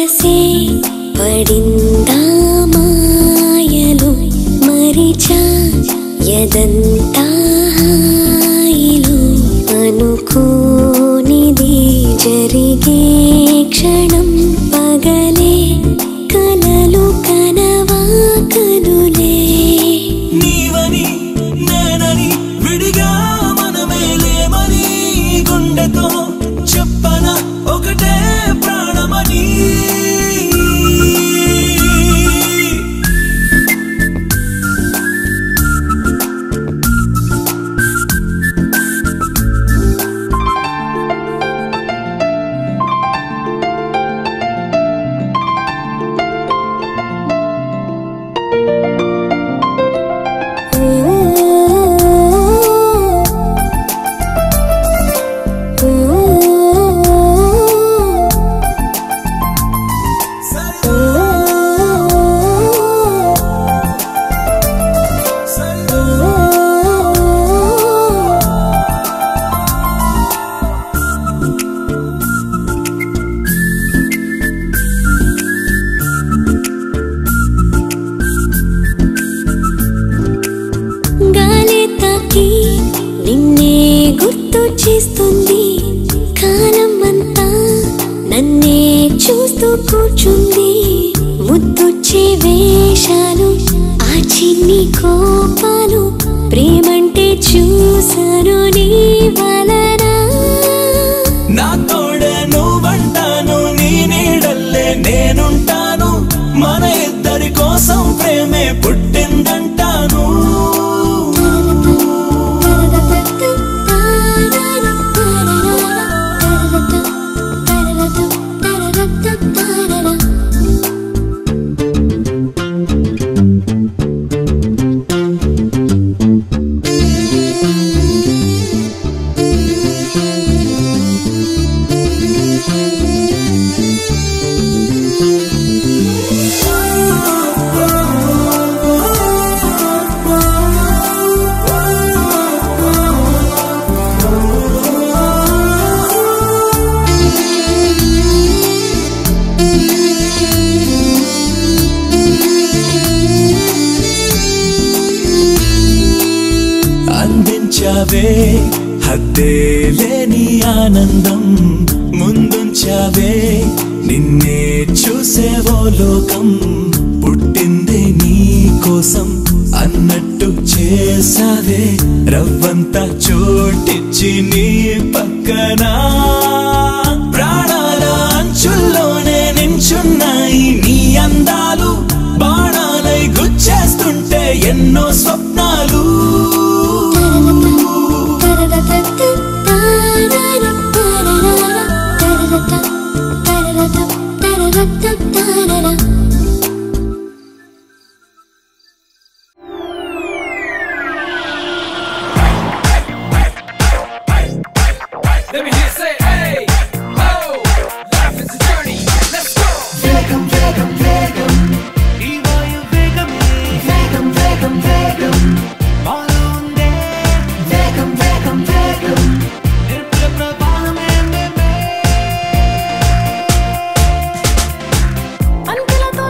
మనసే పడిందా మాయలు మరిచా యదంతా హాయిలు అనుకోనిది జరిగే క్షణం పగలే కలలు కనవా కనులే నీవని నేనని విడిగా మనమేలేమని గుండెతో చెప్పన ఒకటే ప్రాణమని నిన్నే గుర్తు చేస్తుంది కాలం అంతా నన్నే చూస్తూ కూర్చుంది ముద్దొచ్చే వేషాలు ఆ చిన్ని కోపాలు ప్రేమంటే చూసాను నీ వలన నా తోడే నువ్వంటాను నీ నీడల్లే నేనుంటాను మన ఇద్దరి కోసం ప్రేమే పుట్టిందంటాను అందించావే హద్దే లేని ఆనందం ముందుంచావే నిన్నే చూసేవో లోకం పుట్టింది నీ కోసం అన్నట్టు చేసావే రవ్వంతా చోటిచ్చి నీ పక్కన ప్రాణాల అంచుల్లోనే నించున్నాయి నీ అందాలు బాణాలై గుచ్చేస్తుంటే ఎన్నో స్వప్నాలు Let me hear you say, hey, oh, life is a journey, let's go. Vegam, vegam, vegam, Ivayu vegam, vegam, vegam, vegam, Malunde, vegam, vegam, vegam, Nirpala prabhanam meme. Antalato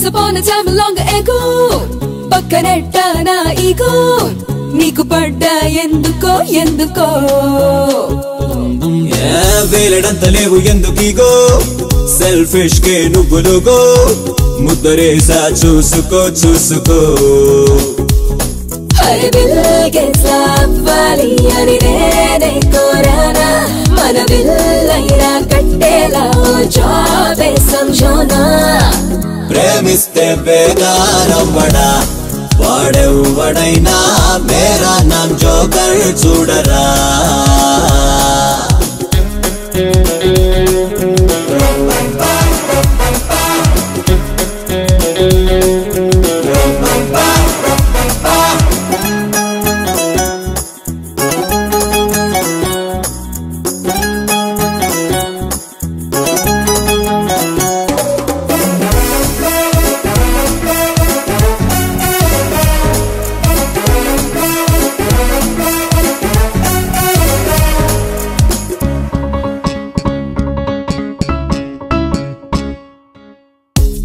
Once upon a time long ago పక్కనెట్ట నా ego నీకు పడ్డా ఎందుకో ఎందుకో వేలడంత లేవు ఎందుకీగో selfish కే నువ్వులుగో ముద్దరేసా చూసుకో చూసుకో Hari Bill Gates అవ్వాలి అని నేనే కోరానా మన బిల్లైనా కట్టేలా జాబే సంజోనా ప్రేమిస్తే బేగారవ్వడా వాడెవ్వడైనా మేరా నామ్ జోకర్ చూడరా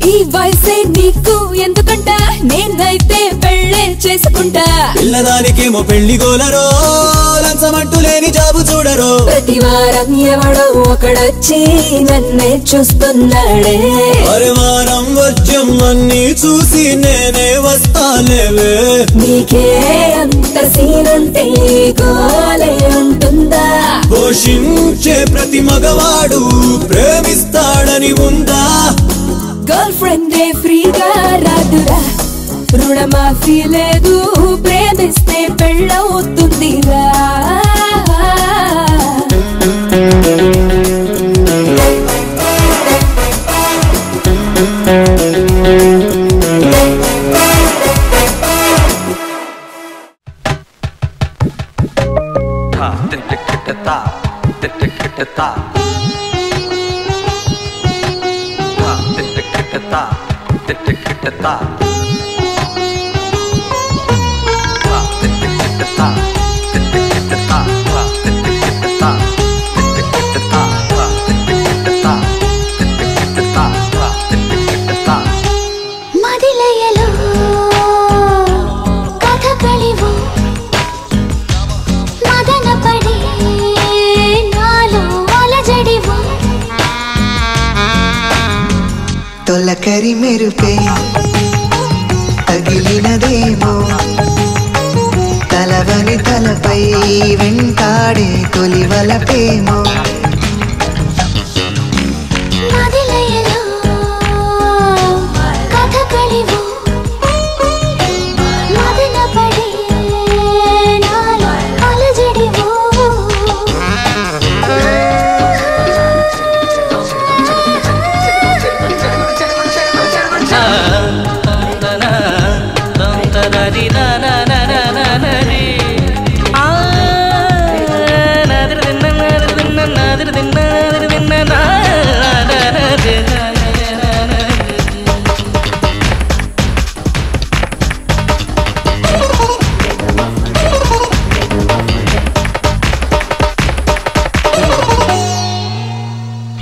ఈ వయసే నీకు ఎందుకంట నేనైతే పెళ్ళే చేసుకుంటా పిల్లదానికేమో పెళ్లి గోలరో లంచమంటూ లేని జాబు చూడరో ప్రతి వారం ఎవడో ఒకడొచ్చి నన్నే చూస్తున్నాడే వారం వర్జం అన్ని చూసి నేనే వస్తాలేవే నీకే అంత సీనంటే గోలే ఉంటుందా పోషించే ప్రతి మగవాడు ప్రేమిస్తాడని ఉందా గర్ల్ ఫ్రెండే ఫ్రీగా రాదురా రుణమాఫీ లేదు ప్రేమిస్తే పెళ్ళవుతుందిరా మదిలయలో కథకళివు మదనపడి నాలో అలజడివు తొలకరి మెరుపే తగిలినదేమో తలవని తలపై వెంటాడే తొలివలపేమో మదిలయలో కథకళివు మదనపడి నాలో అలజడివు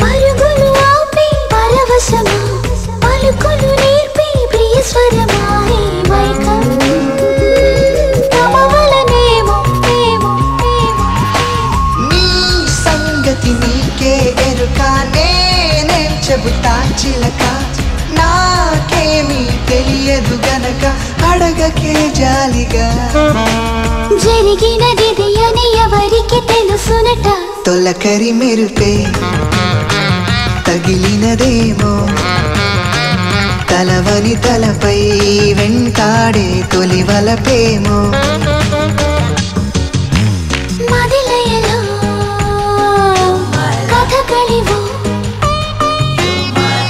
పరుగులు ఆపి పరవశమా పలుకులు నేర్పి ప్రియస్వరమాయి వైకం తమవలనేమో ఏమో నీ సంగతి నీకే ఎరుక నేనేం చెబుతా చిలక నాకేమీ తెలియదు గనక అడగకే జాలిగా జరిగినది అని ఎవరికి తెలుసునట తొలకరి మెరుపే తగిలినదేమో తలవని తలపై వెంటాడే తొలివలపేమో మదిలయలో కథకళివు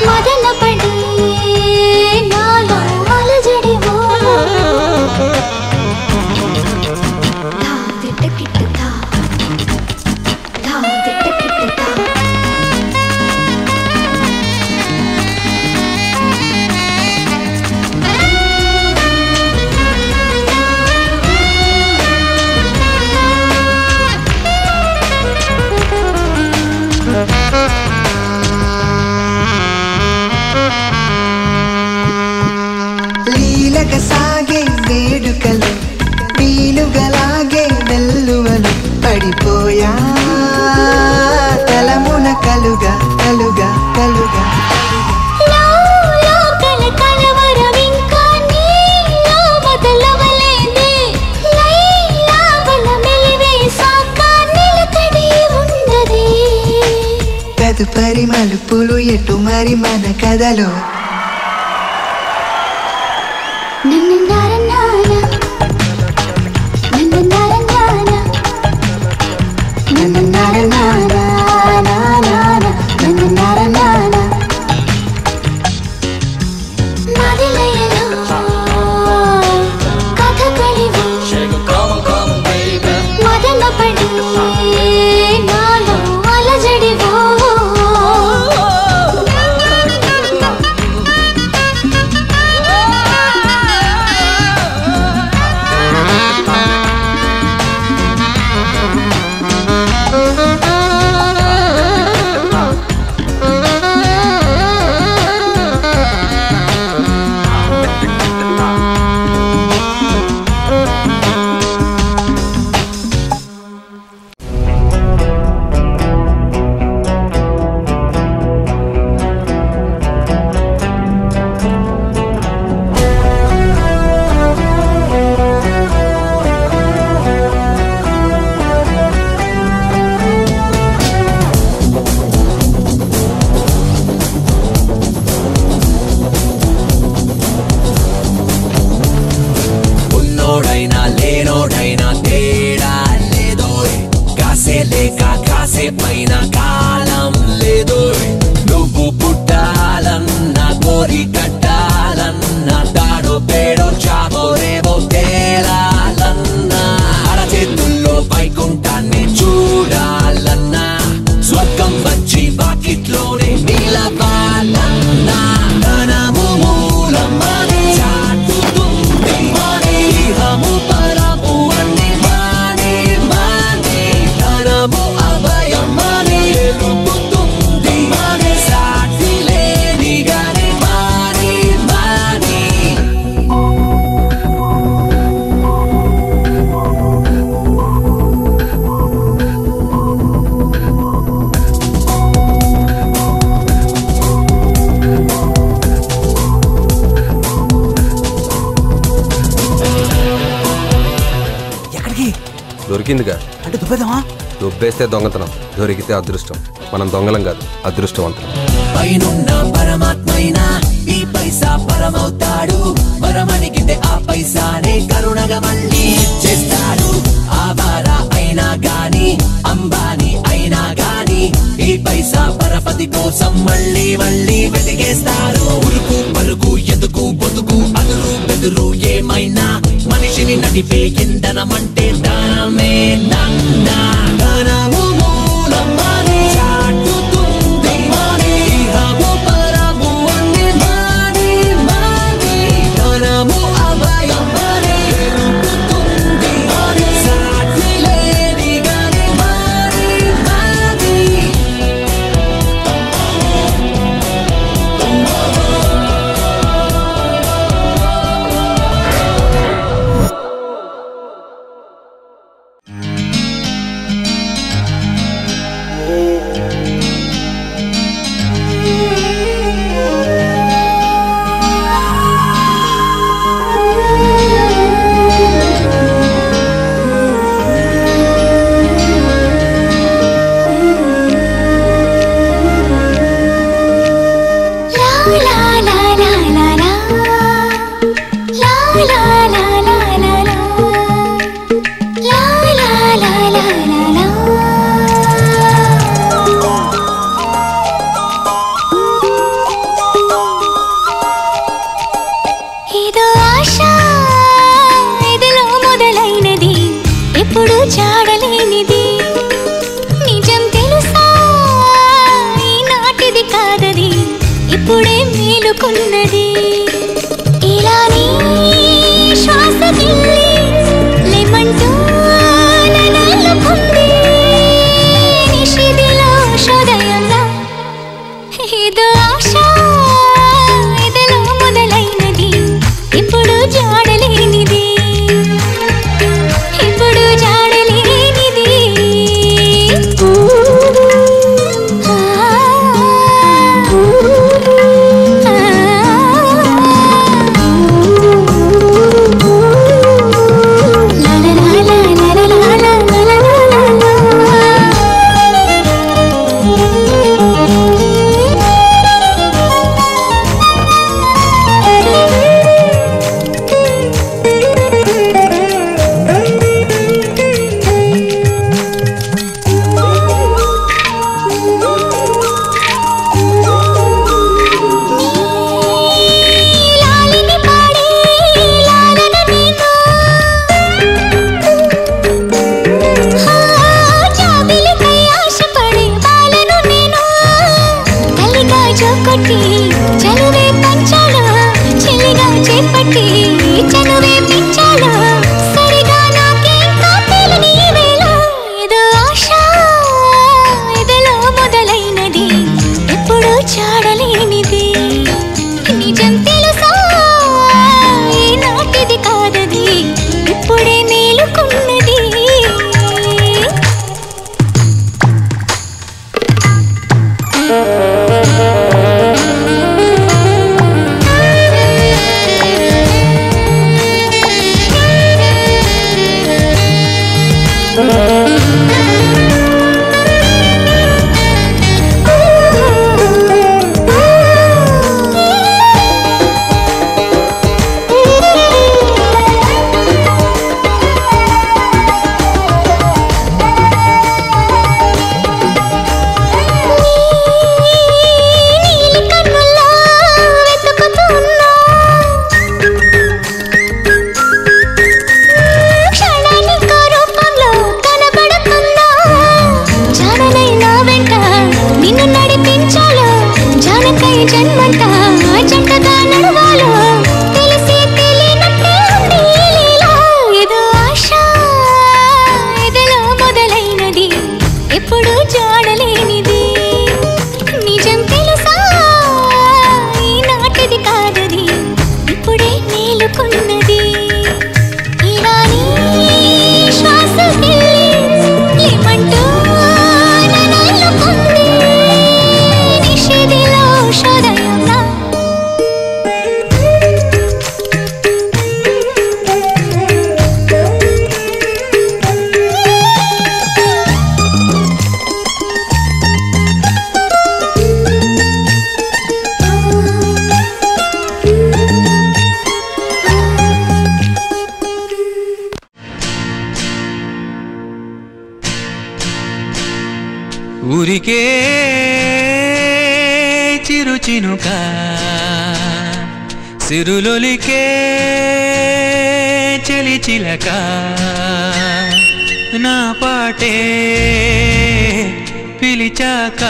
మదనపడి నాలో అలజడివు ధా దిట్టకిట్ట ధా ధా దిట్టకిట్ట ధా తదుపరి మలుపులు ఎటు మరి మన కథలో దొరికిందిగా అంటే దుబ్బేద్దామా? దుబ్బేస్తే దొంగతనం, దొరికితే అదృష్టం. మనం దొంగలం కాదు, అదృష్టవంతులం. పైనున్న పరమాత్మైనా ఈ పైసా పరమవుతాడు. వరమణికితే ఆ పైసానే కరుణగా మళ్ళీ చేస్తాడు. ఆవారా అయినా గాని, అంబానీ అయినా గాని, ఈ పైసా పరపతి కోసం మళ్ళీ మళ్ళీ వెతికేస్తారు. ఉరుకు పరుగు ఎదుకు బొదుకు అదురు బెదురు ఏమైనా మనిషిని నడిపే ఇంధనమంటే దానమే నంద. ధనము మూలమని చాటుతుంది మని, ఇహము పరము అన్ని మాని మాని. ధనము అభయమని ఎరుకుతుంది మని, సాటి లేని గాని మాని మాని. చాడలేనిది నిజం తెలుసా, ఈనాటిది కాదది ఇప్పుడే మేలుకున్నది. ఇలా నీ శ్వాస గిల్లి లేమంటూ నన్నుకుంది. నిషిదిలో శోదయంలా ఏదో ఆశ ఎదలో మొదలైనది, ఇప్పుడు జాడలేనిది. ఇప్పుడు జాడలేనిది. ఆ చేపట్టి చనువే పంచాల చెలిగా చేపట్టి చనువే పెంచాల సరిగా నాకేంకా తెలియని వేళ ఏదో ఆశ ఎదలో మొదలైనది ఎప్పుడు చాడలేనిది నిజం తెలుసా ఈనాటిది కాదది ఇప్పుడే మేలుకున్నది జన్మంతా జంటగా నడవాలో తెలిసి తెలియనట్టే ఉంది లీలా ఏదో ఆశ ఎదలో మొదలైనది ఎప్పుడు జాడలేనిది నిజం తెలుసా ఈనాటిది కాదది ఇప్పుడే మేలుకున్నది ఇలాని శ్వాసకి ఏమంటూ నన్నుకుంది నిషేధిలో శోదయంలా ఊరికే చిరుచినుక సిరులొలికే చెలిచిలక నా పాటే పిలిచాక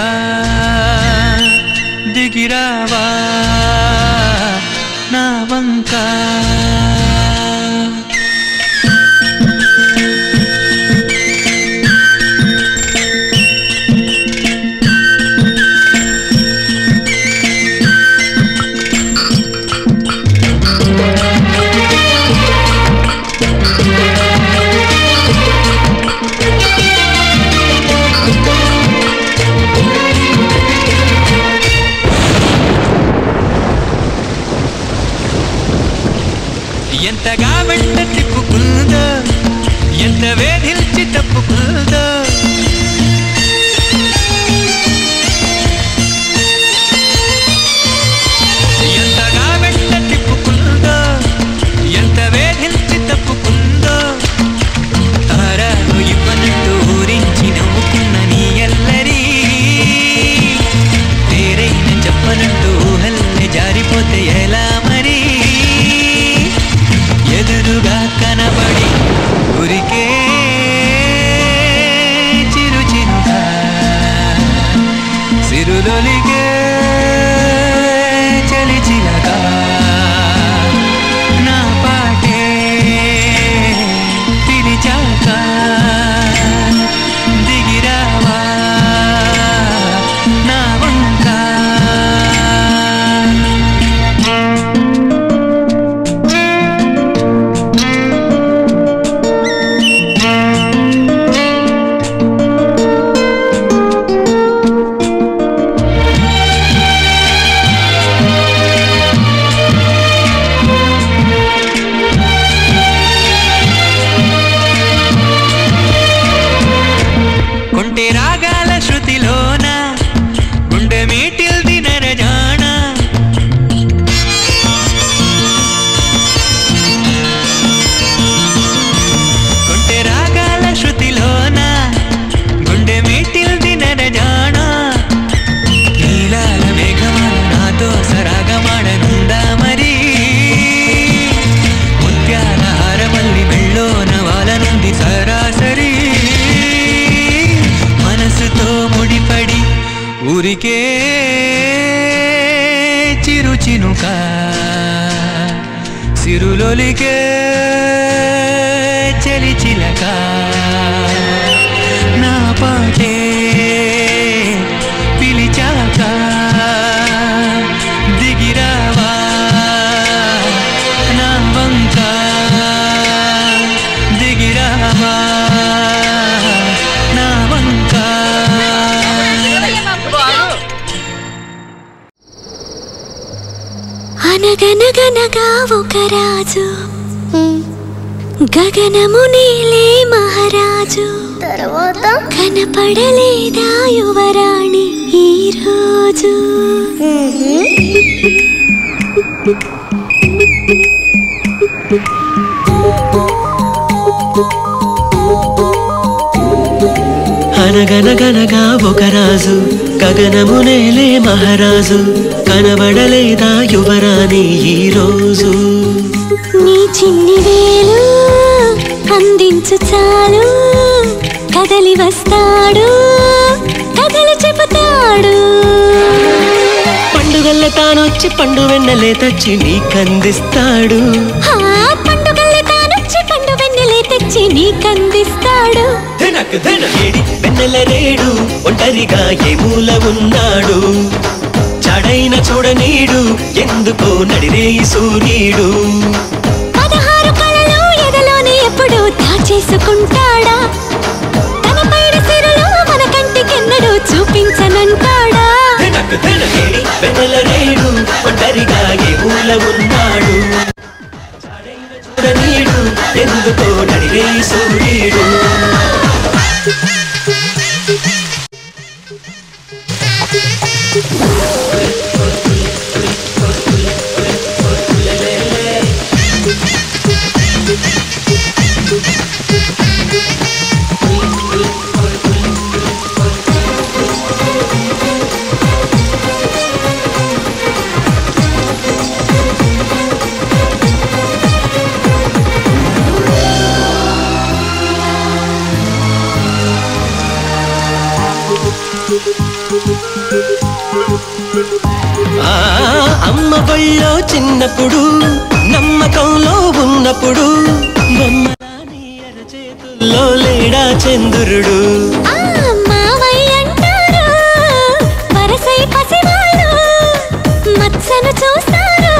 దిగిరావా నా వంక ఎంతగా వెంట తిప్పుకుందో ఎంత వేధిల్చి తప్పుకుందో ఎంతగా వెంట తిప్పుకుందో ఎంత వేధిల్చి తప్పుకుందో తారాలు ఇవ్వనట్టు ఊరించి నవ్వుకున్న నీ ఎల్లరి పేరైన చెప్పనట్టు ఊహల్లే జారిపోతే ఎలా మరి ఎదురుగా కనబడి ఊరికే చిరుచినుగా సిరులొలిగే చలిచిలగా నా పాటే పిలిచాక దిగిరావా నా వంక కొంటే రాగాల శృతిలోన గుండె మీటిల్ది నరజాణ కొంటే రాగాల శృతిలోన గుండె మీటిల్ది నరజాణ నీలాల మేఘమాల నాతో సరాగమాడనుందా మరి ముత్యాల హారమల్లి మెళ్ళోన వాలనుంది సరాసరి మనసుతో ముడిపడి ఊరికే చినుక సిరులొలికే చలి చిలక నా పాటే పిలిచాక దిగిరావా నా వంక దిగిరావా నా వంక అనగనగనగా ఒక రాజు గగనము నీలే మహారాజు తర్వాత కనపడలేదా యువరాణి ఈ రోజు అనగనగనగా ఒక రాజు గగనము నేలే మహారాజు కనబడలేదా యువరాణి ఈ రోజు నీ చిన్ని వేలు అందించు చాలు కదలి వస్తాడు కథలు చెబుతాడు పండుగల్ల తానొచ్చి పండు వెన్నెలే తెచ్చి నీకందిస్తాడు పండుగల్ల తానొచ్చి పండు వెన్నెలే తెచ్చి నీకందిస్తాడు వెన్నెల రేడు ఒంటరిగా ఏ మూల ఉన్నాడు చాడైన చూడనీడు ఎందుకో నడిరేయి సూర్యుడు 16 కళలు ఎదలోనే ఎప్పుడు దాచేసుకుంటాడా తన పైన సిరులు మన కంటికెన్నడూ చూపించనంటాడా వెన్నెల రేడు ఒంటరిగా ఏ మూల ఉన్నాడు చాడైన చూడనీడు ఎందుకో నడిరేయి సూర్యుడు అమ్మ బళ్ళో చిన్నప్పుడు నమ్మకంలో ఉన్నప్పుడు బొమ్మలాని అరచేతుల్లో లేడా చంద్రుడు మావయ్య అంటారు వరసై పసివాళ్ళు మత్సను చూస్తారు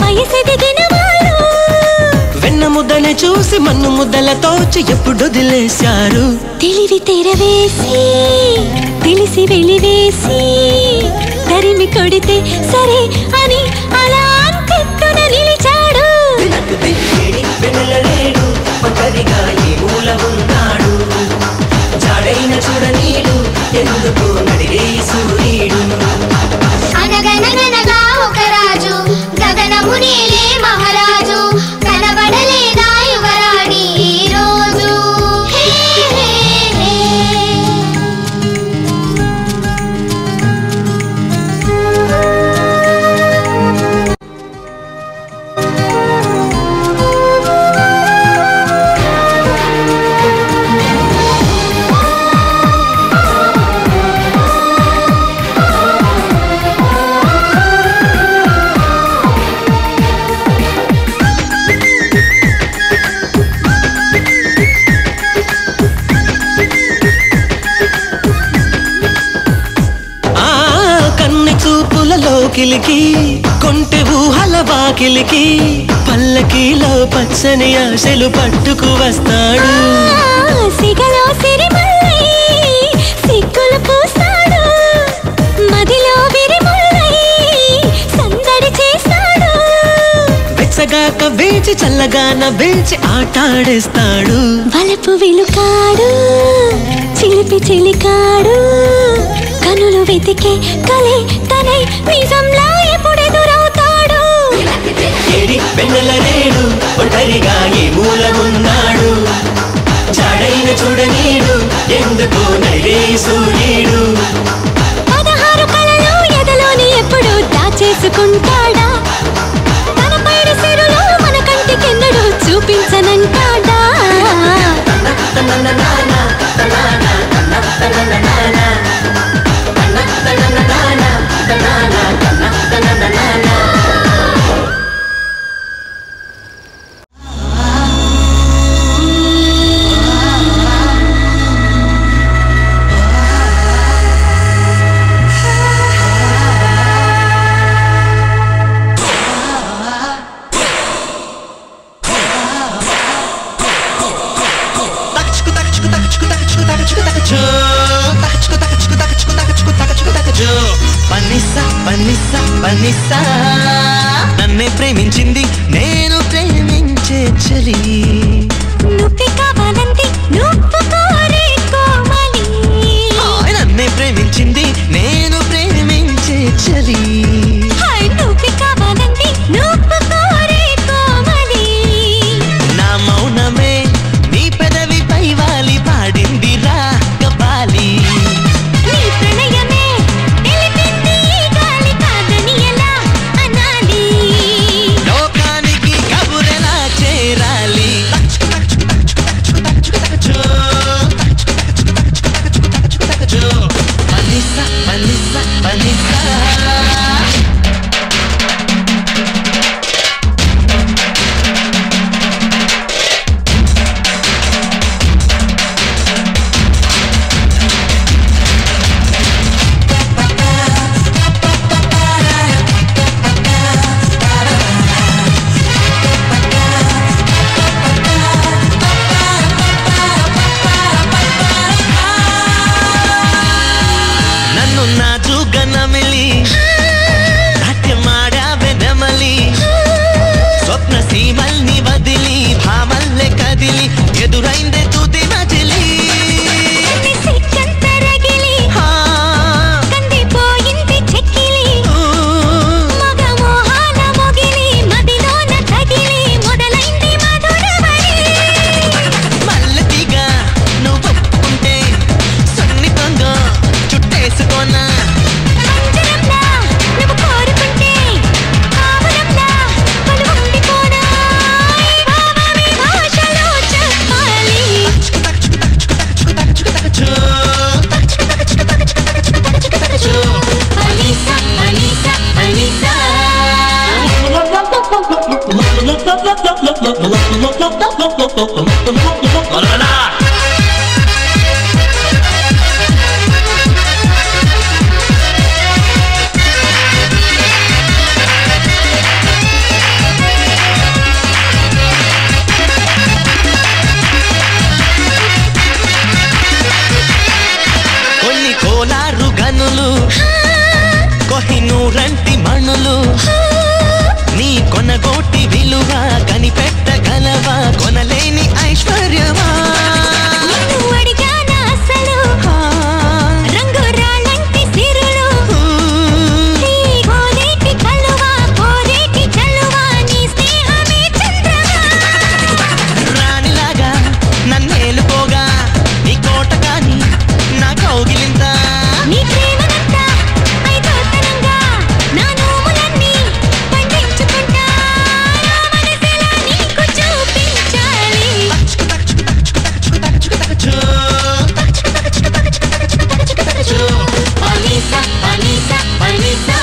వయసెదిగిన వాళ్ళు వెన్న ముద్దని చూసి మన్ను ముద్దలతోచి ఎప్పుడు వదిలేశారు తెలివి తెరవేసి తెలిసి వెలివేసి తరిమి కొడితే సరే అని అలా అంతెత్తున నిలిచాడు చూడనీడు ఎందుకు నడిరే సూర్యుడు అనగనగనగా ఒక రాజు గగనము నీలే మహారాజు కనబడలేదా యువరాణి ఈ రోజు లోకిలికి కొంటె ఊహల వాకిలికి పల్లకీలో పచ్చని ఆశలు పట్టుకు వస్తాడు సిగలో సిరిమల్లై సిగ్గులు పూస్తాడు మదిలో విరిముల్లై సందడి చేస్తాడు వెచ్చగాక వేచి చల్లగా నవ్వేచి ఆటాడేస్తాడు వలపు విలుకాడు చిలిపి చిలికాడు కనులు వెతికే కలే తనై నిజంలా ఎప్పుడెదురవుతాడు వెన్నెల రేడు ఒంటరిగా ఈ మూలమున్నాడు చాడైన చూడనీడు ఎందుకు నడిరే సూర్యుడు 16 కళలు ఎదలోని ఎప్పుడు దాచేసుకుంటాడా తన పైడి సిరులు మన కంటికెన్నడూ చూపించనంటాడా na na na na పనిసా పనిసా పనిసా నన్నే ప్రేమించింది నేను ప్రేమించే చలి నువ్వు కావాలంటే నువ్వు కోరే కోమలి నన్నే ప్రేమించింది నేను ప్రేమించే చలి నువ్వు కావాలంటే నువ్వు కోరే కోమలి నా మౌనమే నీ పెదవి పై వాలి పాడింది రాగబాలి నీ ప్రణయమే తెలిపింది ఈ గాలి కాదని ఎలా అనాలి లోకానికి కబురెలా చేరాలి పనిసా పనిసా పనిసా నన్ను నాజుగనమిలి నాట్యమాడావె నెమలి స్వప్న సీమల్ని వదిలి భామల్లె కదిలి ఎదురైందే తుది మజిలి సిక్కంతరగిలి కందిపోయింది చెక్కిలి మగ మోహాల మొగిలి మదిలోన తగిలి మొదలైంది మధురవళి మల్లెతిగా నువ్వు ఒప్పుకుంటే సున్నితంగా చుట్టేసుకోనా పంజరంలా నువ్వు కోరుకుంటే కావలంలా కొలువుండిపోనా భావమే భాషలో చెప్పాలి పనిసా పనిసా పనిసా కొన్ని కోలారు గనులు కొహినూరంటి మణులు నీ కొనగోటి విలువ కనిపెట్టగలవా కొనలేని ఐశ్వర్యమా నువ్వు అడిగానా అసలు రంగురాళ్ళంటి సిరులు నీ కోనేటి కలువ కోరేటి చలువ నీ స్నేహమే చంద్రమా రాణిలాగా నన్నేలుకోగా నీ కోట కాని నా కౌగిలింత నీ ప్రేమనంతా ఐదోతనంగా నా నోములన్నీ పండించుకుంటా నా మనసులా నీకు చూపించాలి పనిసా పనిసా పనిసా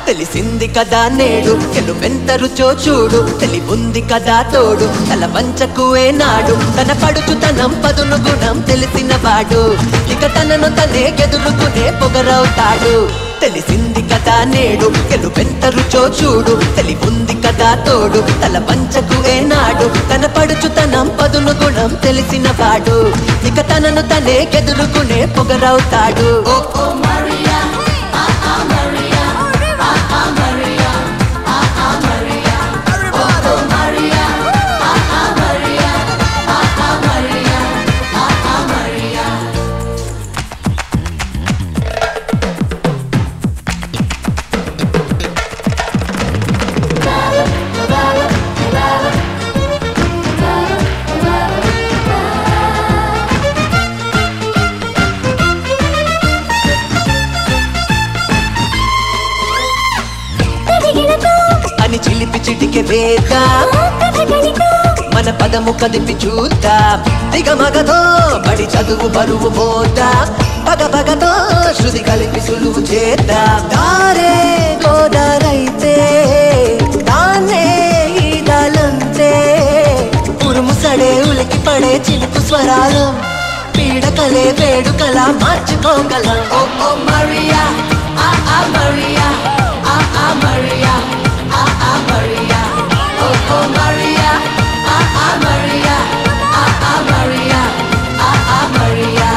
తెలిసింది కదా నేడు ఎలుమెంత రుచో చూడు తెలివుంది కదా తోడు తల పంచకు ఏనాడు తన పడుచుతనం పదును గుణం తెలిసిన వాడు ఇక తనను తనే ఎదురుకునే పొగరవుతాడు తెలిసింది కదా నేడు ఎలుమెంత రుచో చూడు తెలివుంది కదా తోడు తల పంచకు ఏనాడు తన పడుచుతనం పదును గుణం తెలిసిన వాడు ఇక తనను తనే ఎదురుకునే పొగరవుతాడు చేద్దాం మన పదము కదిపి చూద్దాం దిగమగతో బడి చదువు బరువు మోద్దాం పగపగతో శృతి కలిపి సులువు చేద్దాం దారే గోదారైతే దాన్నే ఈదాలంతే ఉరుముసడే ఉలికి పడే చిలుకు స్వరాలు పీడకలే వేడుకలా మార్చుకోగలం ఓ ఓ మరియా ఆ ఆ మరియా ఆ ఆ మరియా ఆ ఆ మరియా ఓ ఓ మరియా ఆ ఆ మరియా ఆ ఆ మరియా ఆ ఆ మరియా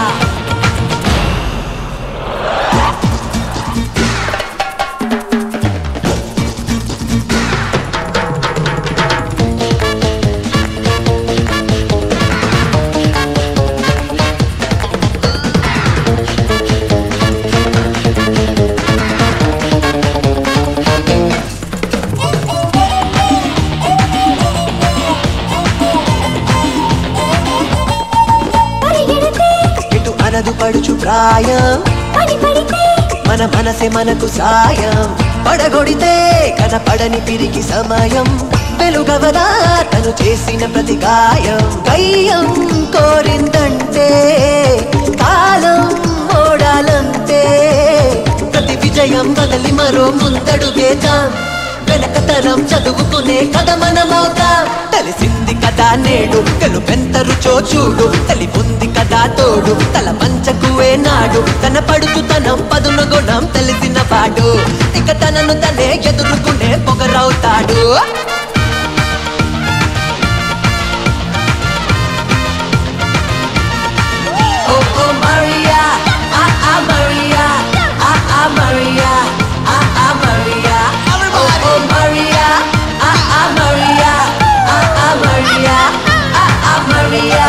అనదు పడుచు ప్రాయం మన మనసే మనకు సాయం పడగొడితే కనపడని పిరికి సమయం వెలుగవదా తను చేసిన ప్రతి గాయం కయ్యం కోరిందంటే కాలం ఓడాలంటే ప్రతి విజయం వదలి మరో ముందడుగేద్దాం వెనకతరం చదువుకునే కథ మనమవుతాం తెలిసింది కదా నేడు గెలుపెంత రుచో చూడు తెలిపుంది కదా తోడు తల మంచకువే నాడు తన పడుచుతనం పదును గుణం తెలిసిన వాడు ఇక తనను తనే ఎదుర్కొనే పొగరవుతాడు ఓ ఓ మరియా ఆ ఆ మరియా ఆ ఆ మరియా ఆ ఆ మరియా ఓ ఓ మరియా ఆ ఆ మరియా ఆ ఆ మరియా ఆ ఆ మరియా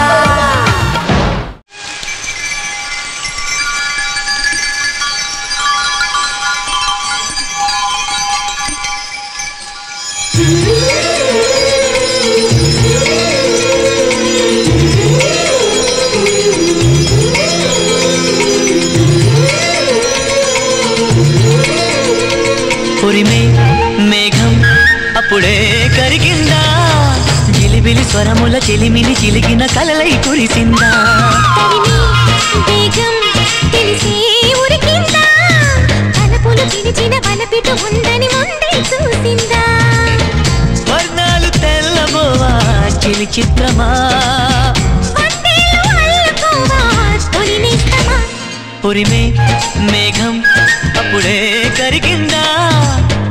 ఉరిమే మేఘం అప్పుడే కరిగిందా జిలిబిలి స్వరముల చెలిమిని చిలికిన కలలై కురిసిందా వేగం తెలిసే ఉరికిందా తలపులు పిలిచిన వలపిటు ఉందని ముందే చూసిందా వర్ణాలు తెల్లబోవా చిలి చిత్రమా వందేలు అల్లుకోవా తొలినేస్తమా ఉరిమే మేఘం అప్పుడే కరిగిందా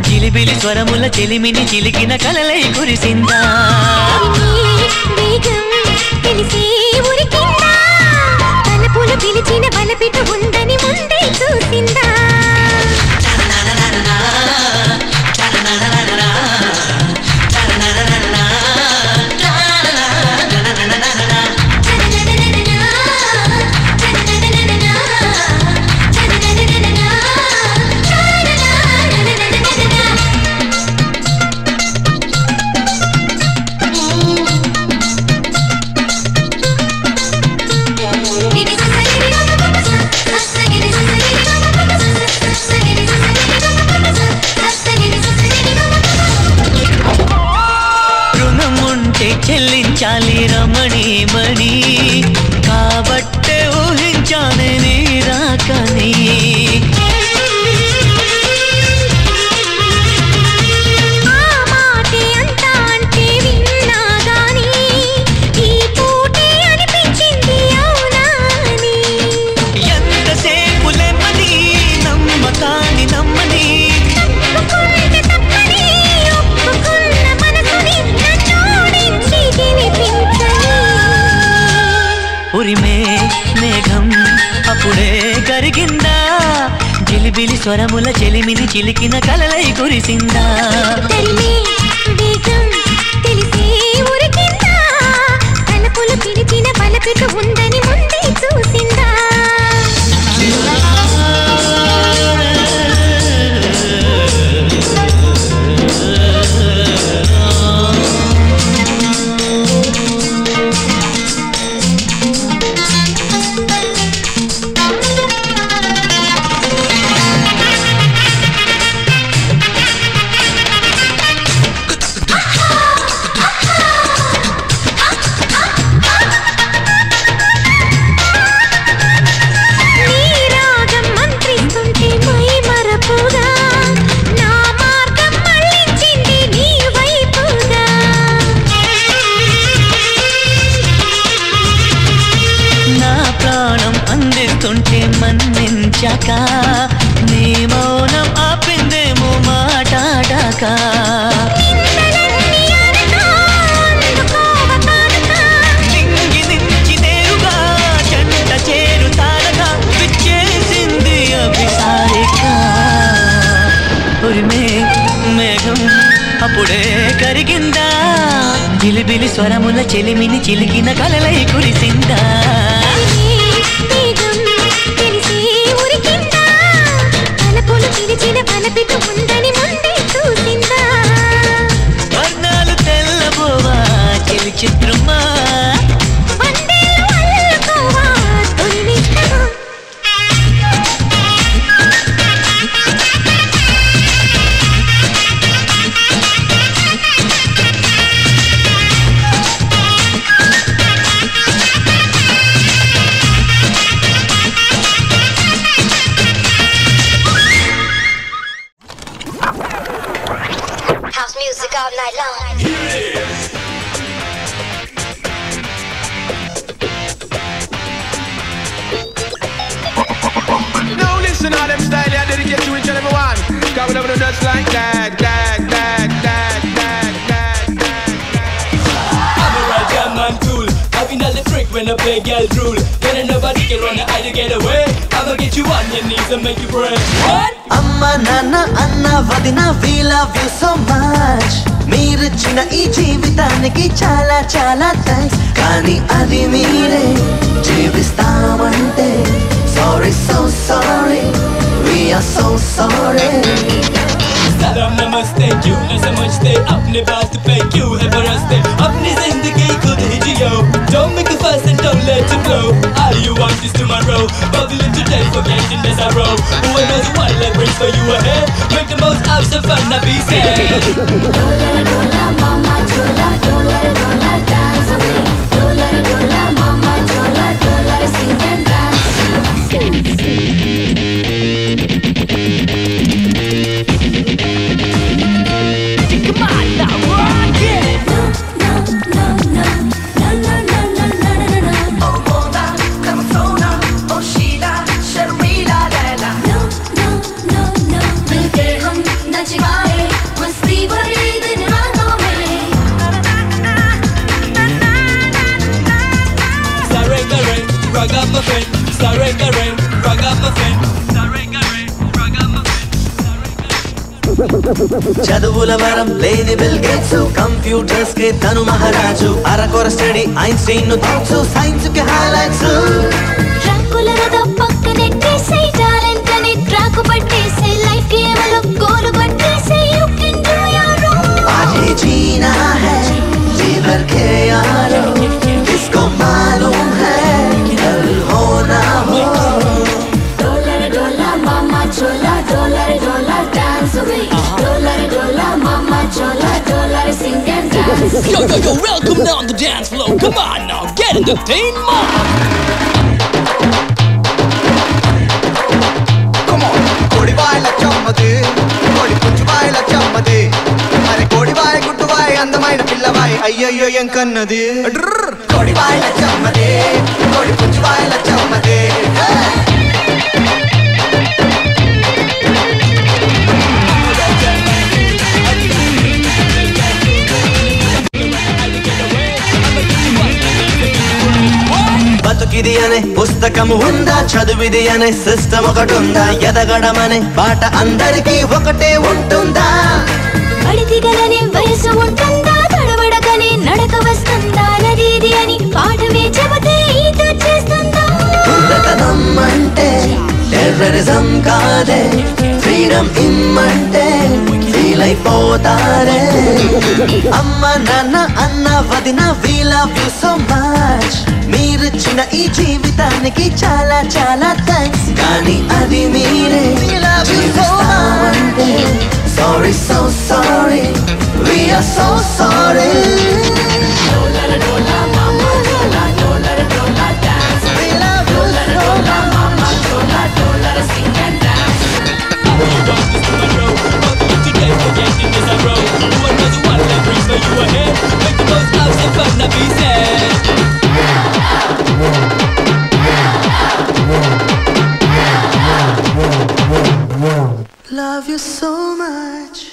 జిలిబిలి స్వరముల చెలిమిని చిలికిన కలలై కురిసిందా వేగం తెలిసే ఉరికిందా తలపులు పిలిచిన వలపిటు ఉందని ముందే చూసిందా చెల్లించాలి రమణి మణి కాబట్టే ఊహించానే నీ రాకని ఎంతసేపు లేమని నమ్మకాన్ని నమ్మని ఉరిమే మేఘం అప్పుడే కరిగిందా జిలిబిలి స్వరముల చెలిమిని చిలికిన కలలై కురిసిందా తలపులు పిలిచిన వలపిటు ఉందని ముందే చూసిందా వచ్చాక నీ మౌనం ఆపిందేమో మాటాడాక నింగి నుంచి నేరుగా జంట చేరుతారగా విచ్చేసింది అభిసారిక ఉరిమే మేఘం అప్పుడే కరిగిందా బిలిబిలి స్వరముల చెలిమిని చిలికిన కలలై కురిసిందా వర్ణాలు తెల్లబోవా చెలి చిత్రమా House music all night long. Now listen all them style I dedicate to each and every one. Cause we never do just like that. I'm a right jam man tool. I've been all the trick when I play girl drool. Then nobody can run and hide to get away. I'ma get you on your knees and make you pray. What? అమ్మా నాన్న అన్న వదిన we love you so much మీరిచ్చిన ఈ జీవితానికి చాలా చాలా thanks కానీ అది మీరే జీవిస్తామంటే sorry so sorry we are so sorry Salam namaste you na samajhte apne baat pe kyun hai baraste apni zindagi khud hi jiyo don't make a fuss and don't let it blow all you want is tomorrow bubbling today forgetting as I roll who knows what life brings for you ahead make the most out of fun not be scared Dola mama chola dola dance away dola mama chola sing and dance Come on now, rock it! Oh Mona, Kamsona, oh Sheila, Sharmila, Laila. No, मिलके हम नच गाए, मस्ती भरे दिन रातों में. Sarengare ragamuffin Sarengare ragamuffin Sarengare ragamuffin చదువుల వరం లేని బిల్ గేట్స్ కంప్యూటర్స్ కి తను మహారాజు అరకొర స్టడీ ఐన్స్టీన్ ను థాట్స్ సైన్స్ కి హైలైట్స్ రంగుల రథం పక్కనెట్టేసే టాలెంట్ అని ట్రాక్ పట్టేసే లైఫ్ కేవలం గోల్ కొట్టేసే you can do your own आज ही जीना है जी भर के यारो किसको मालूम है कल हो ना हो dollar mama Chola dollar dance away dollar mama Chola dollar sing and dance Yo, welcome down the dance floor. Come on now, get in the thing, man. కోడివాయల చమ్మది కోడి పుచ్చువాయల చమ్మది మరి కోడివాయ గుడ్డువాయ అందమైన పిల్లవాయ అయ్యయ్యో ఏం కన్నది కోడివాయల చమ్మది కోడి పుచ్చువాయల చమ్మది బతుకిది అనే పుస్తకం ఉందా చదువిది అనే సిస్టమ్ ఒకటి ఉందా ఎదగడమనే బాట అందరికీ ఒకటే ఉంటుందా అడిదిగలనే వయసు ఉంటుందా తడబడకనే నడక వస్తుందా నది ఇది అని పాఠమే చెబితే ఈత చేస్తుందా ఉండతనం అంటే టెర్రరిజం కాదే ఫ్రీడమ్ ఇమ్మంటే ఫీల్ అయిపోతారే అమ్మ నాన్న అన్న వదిన we love you so much మీరిచ్చిన ఈ జీవితానికి చాలా చాలా థ్యాంక్స్ కానీ అది మీరే జీవిస్తామంటే sorry so sorry we are so sorry You ahead, make the most out of fun, not be sad. you so much.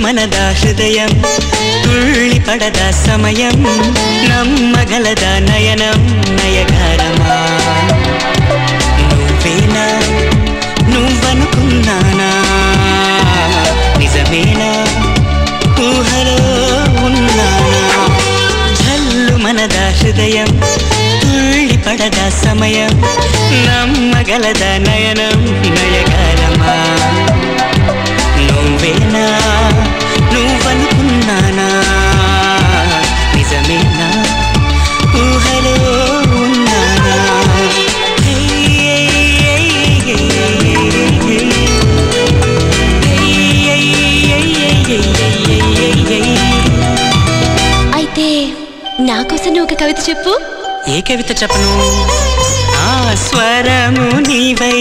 మనద హృదయం తుళ్ళి పడద సమయం నమ్మగలద నయనం నయగారమా నువ్వేనా నువ్వనుకున్నానా నిజమేనా ఊహలో ఉన్నానా జల్లు మనద హృదయం తుళ్ళి పడద సమయం నమ్మగలద నయనం నయగారమా నువ్వేనా నువ్వనుకున్నానా నిజమేనా ఊహలో ఉన్నానా అయితే నా కోసం నువ్వు ఒక కవిత చెప్పు. ఏ కవిత చెప్పను? ఆ స్వరము నీవై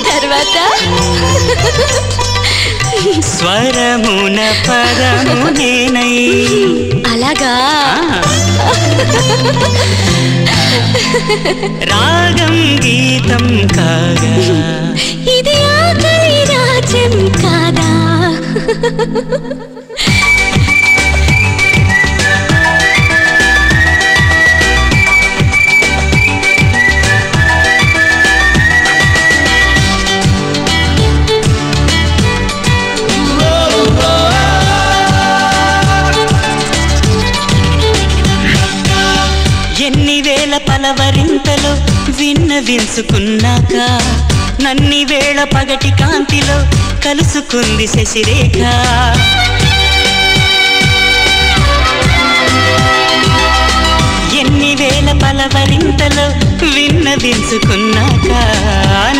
తర్వాత స్వరమున పదము నేనై. అలాగా? రాగం గీతం కాగా ఇది ఆకలి రాజ్యం కాదా? ఎన్ని వేల పలవరింతలో విన్నవించుకున్నాక నన్ని వేళ పగటి కాంతిలో కలుసుకుంది శశిరేఖ. ఎన్ని వేల పలవరింతలో విన్నవించుకున్నాక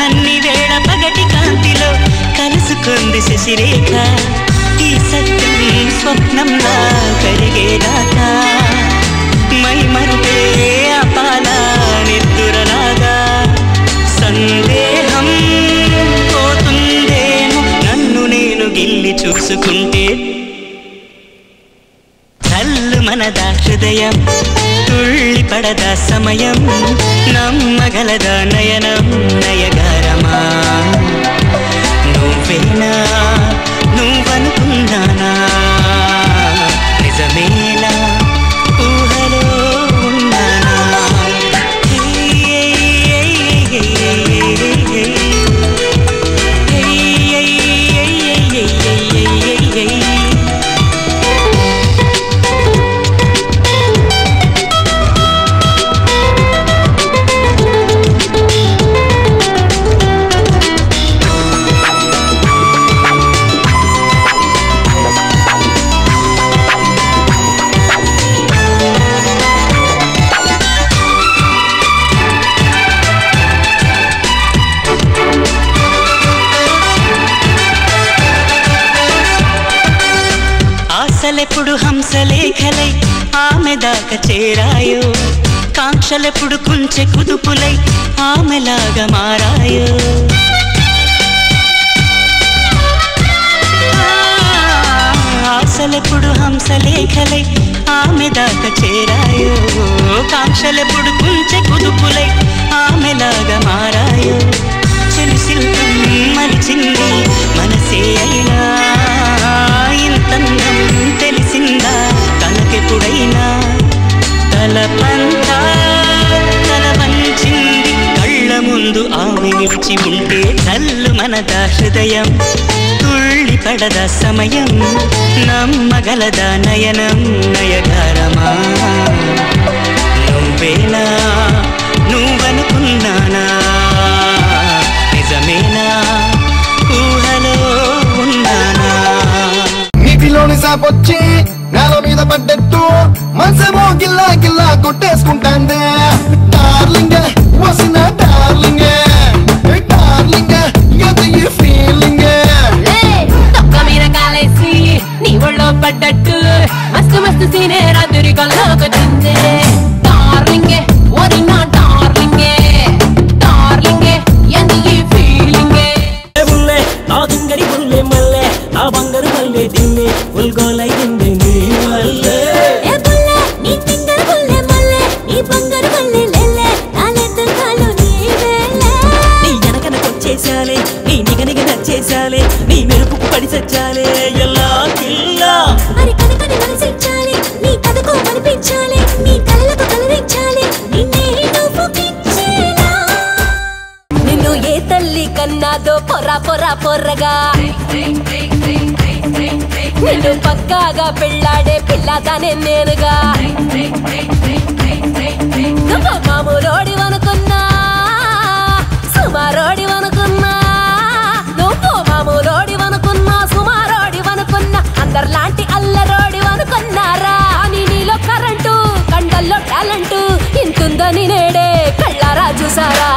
నన్ని వేళ పగటి కాంతిలో కలుసుకుంది శశిరేఖ. ఈ సత్యం స్వప్నంలా కరిగేదాకా మై మరుపే అపాల నిద్దురలాగా సందేహం పోతుందేమో నన్ను నేను గిల్లి చూసుకుంటే. చల్లు మనద హృదయం తుళ్ళి పడద సమయం నమ్మగలద నయనం నయగారమా నువ్వేనా నువ్వనుకున్నానా నిజమేనా ఊహలో ఉన్నానా. ఆశలెప్పుడు హంసలేఖలై ఆమె దాకా చేరాయో కాంక్షలెప్పుడు కుంచె కుదుపులై ఆమెలాగా మారాయో. ఆశలెప్పుడు హంసలేఖలై ఆమె దాకా చేరాయో కాంక్షలెప్పుడు కుంచె కుదుపులై ఆమెలాగా మారాయో. చెలి శిల్పం మలిచింది మనసే అయినా ఇంతందం తెలిసిందా తనకెప్పుడైనా. తలపంతా తల వంచింది కళ్ళ ముందు ఆమె నిలిచి ఉంటే. చల్లు మనద హృదయం తుళ్ళి పడద సమయం నమ్మగలద నయనం నయగారమా నువ్వేనా నువ్వనుకున్నానా నిజమేనా ఊహలో ఉన్నానా. నీటిలోని సాపొచ్చి నేల మీద పడ్డట్టు మనసేమో కొట్టేసుకుంటాందే డార్లింగ్ వసిన డార్లింగ్ డార్లింగ్ ఎంత ఈ ఫీలింగ్ తొక్క మీద కాలేసి నీ ఒళ్ళో పడ్డట్టు మస్తు మస్తు సీనే రాత్రి కల్లోకి తిందే డార్లింగ్ వదినా డార్లింగ్ డార్లింగ్ ఎంత ఈ ఫీలింగ్ బుల్లే నా దింగడి బుల్లే మల్లె నా బంగారు మల్లె దిన్నే ఉల్గోలై దిందే నీ మల్లె ఏ బుల్లే నీ దింగడి బుల్లే మల్లె నీ బంగారు మల్లె లెల్లె నా లెత్తకాలు నీ వేలే నీ వెనకనకొచ్చేసాలే నీ నిగనిగ నచ్చేసాలే నీ మెరుపుకు పడి సచ్చాలే ఎల్లా కిల్లా మరి కనకని మనసిచ్చాలి నీ కథకు కనిపించాలి నీ కలలకు కలరించాలి నిన్నే నువ్వు పిచ్చేలా నిన్ను ఏ తల్లి కన్నాదో పొర్రా పొర్రా పొర్రగా నిన్ను పక్కాగా పెళ్ళాడే పిల్లదానే నేనుగా నువ్వు మామూలోడివనుకున్నా సుమారోడివనుకున్నా నువ్వు మామూలోడివనుకున్నా సుమారోడివనుకున్నా అందరిలాంటి అల్లరోడివనుకున్నారా అని నీలో కరెంటు కండల్లో టాలెంటు ఇంతుందని నేడే కళ్ళారా చూసారా